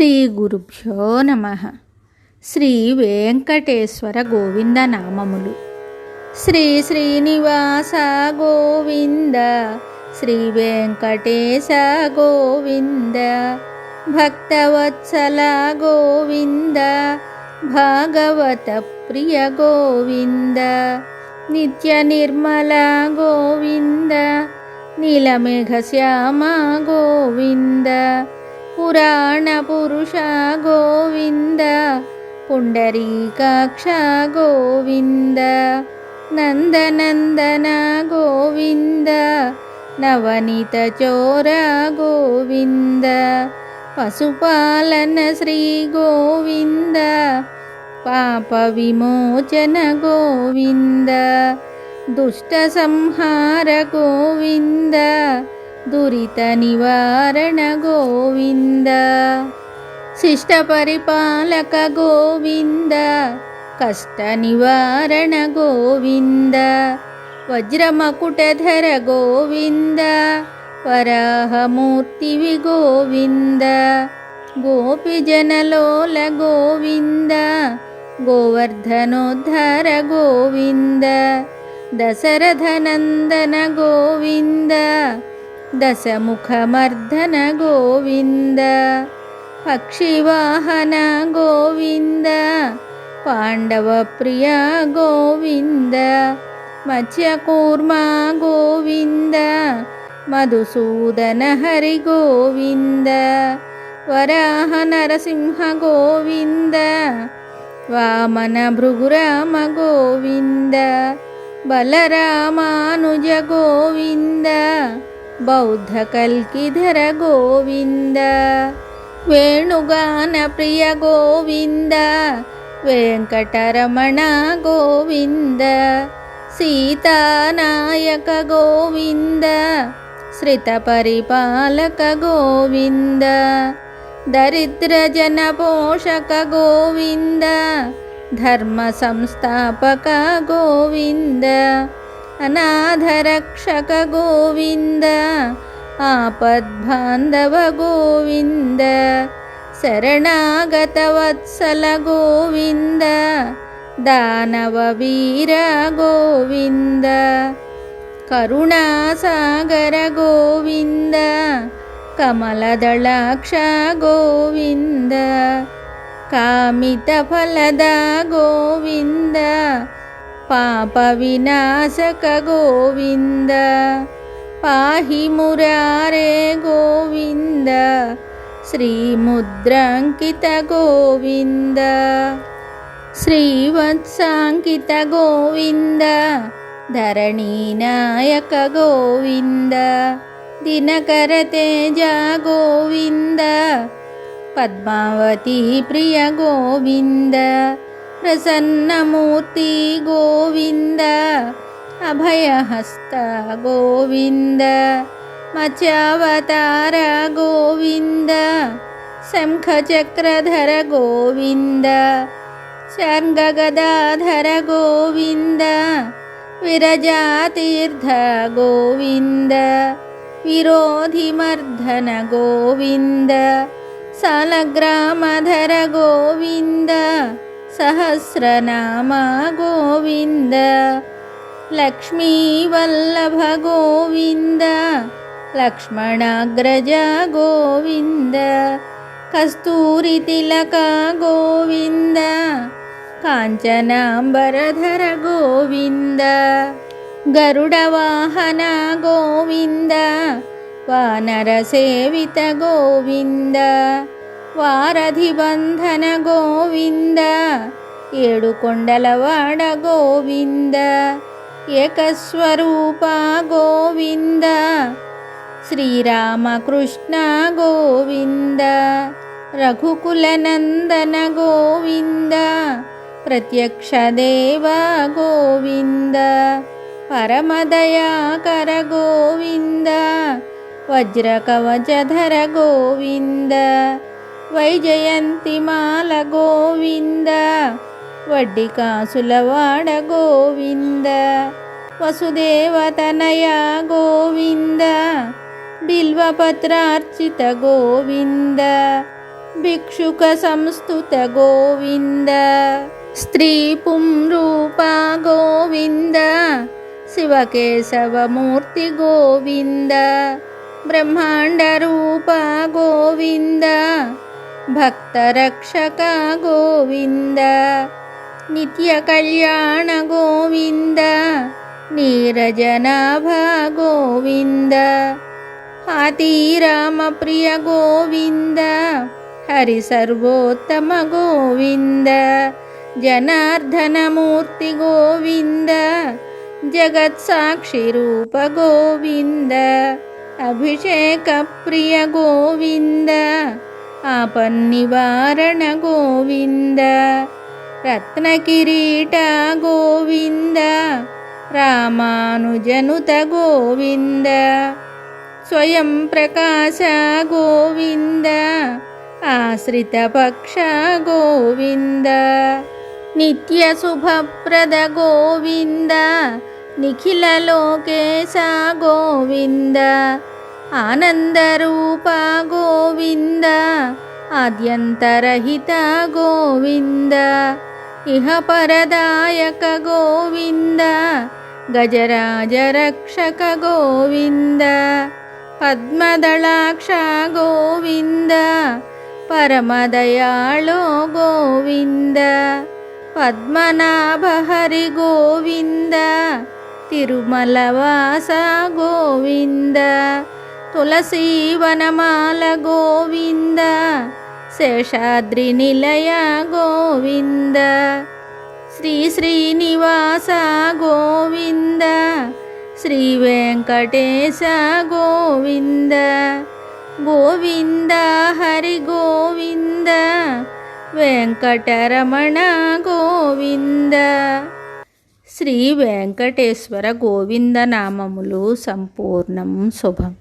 శ్రీ గురుభ్యో నమః. శ్రీ వెంకటేశ్వర గోవింద నామములు. శ్రీ శ్రీనివాస గోవింద, శ్రీ వెంకటేశ గోవింద, భక్తవత్సల గోవింద, భాగవత ప్రియ గోవింద, నిత్య నిర్మల గోవింద, నీలమేఘ శ్యామ గోవింద, పురాణ పురుష గోవింద, పుండరీకాక్ష గోవింద, నందనందన గోవింద, నవనీత చోర గోవింద, పశుపాలన శ్రీ గోవింద, పాప విమోచన గోవింద, దుష్ట సంహార గోవింద, దురిత నివారణ గోవింద, శిష్ట పరిపాలక గోవింద, కష్ట నివారణ గోవింద, వజ్రమకుటధర గోవింద, వరాహమూర్తివి గోవింద, గోపిజనలోల గోవింద, గోవర్ధనోద్ధార గోవింద, దశరథనందన గోవింద, దశముఖమర్ధన గోవింద, పక్షివాహన గోవింద, పాండవ ప్రియ గోవింద, మత్స్యకూర్మ గోవింద, మధుసూదన హరి గోవింద, వరాహ నరసింహ గోవింద, వామన భృగురామ గోవింద, బలరామానుజ గోవింద, బౌద్ధ కల్కిధర గోవింద, వేణుగాన ప్రియ గోవింద, వెంకటరమణ గోవింద, సీతానాయక గోవింద, శ్రిత పరిపాలక గోవింద, దరిద్ర జన పోషక గోవింద, ధర్మ సంస్థాపక గోవింద, అనాథరక్షక గోవింద, ఆపద్బాంధవ గోవింద, శరణాగత వత్సల గోవింద, దానవ వీర గోవింద, కరుణాసాగర గోవింద, కమలదళాక్ష గోవింద, కామిత ఫలద గోవింద, పాప వినాశక గోవింద, పాహి మురారే గోవింద, శ్రీముద్రాంకిత గోవింద, శ్రీవత్సాంకిత గోవింద, ధరణీనాయక గోవింద, దినకర తేజ గోవింద, పద్మావతి ప్రియ గోవింద, ప్రసన్నమూర్తి గోవింద, అభయహస్త గోవింద, మత్స్యావతార గోవింద, శంఖచక్రధర గోవింద, శంఖగదాధర గోవింద, విరజాతీర్థ గోవింద, విరోధిమర్ధన గోవింద, సాలగ్రామధర గోవింద, సహస్రనామ గోవింద, లక్ష్మీవల్లభ గోవింద, లక్ష్మణాగ్రజ గోవింద, కస్తూరి తిలక గోవింద, కాంచనాంబరధర గోవింద, గరుడ వాహన గోవింద, వానర సేవిత గోవింద, వారధి బంధన గోవింద, ఏడు కొండలవాడ గోవింద, ఏకస్వరూప గోవింద, శ్రీరామకృష్ణ గోవింద, రఘుకులనందన గోవింద, ప్రత్యక్ష దేవ గోవింద, పరమదయాకర గోవింద, వజ్రకవచధర గోవింద, వైజయంతిమాల గోవింద, వడ్డి కాసులవాడ గోవింద, వసుదేవతనయ గోవింద, బిల్వపత్రార్చిత గోవింద, भिक्षुक संस्तुत गोविन्द स्त्री पुंरूप गोविन्द शिवकेशवमूर्ति गोविन्द ब्रह्माण्डरूप गोविन्द भक्तरक्षक गोविन्द नित्यकल्याण गोविन्द नीरजनाभ गोविन्द हातीरामप्रिय गोविन्द हरिसर्वोत्तम गोविन्द जनार्दनमूर्ति गोविन्द जगत्साक्षिरूप गोविन्द अभिषेकप्रिय गोविन्द आपन्निवारण गोविन्द रत्नकिरीट गोविन्द रामानुजनुत गोविन्द स्वयं प्रकाश गोविन्द आश्रितपक्ष गोविन्द नित्यशुभप्रद गोविन्द निखिललोकेश गोविन्द आनन्दरूप गोविन्द आद्यन्तरहित गोविन्द इह परदायक गोविन्द गजराजरक्षक गोविन्द पद्मदलाक्ष गोविन्द परमदयाळो गोविन्द पद्मनाभ हरि गोविन्द तिरुमलवास गोविन्द तुलसीवनमाल गोविन्द शेषाद्रिनिलय गोविन्द श्री श्रीनिवास गोविन्द श्रीवेङ्कटेश गोविन्द गोविन्द हरि गोविन्द वेङ्कटरमण गोविन्द శ్రీ వెంకటేశ్వర గోవింద నామములు సంపూర్ణం శుభం.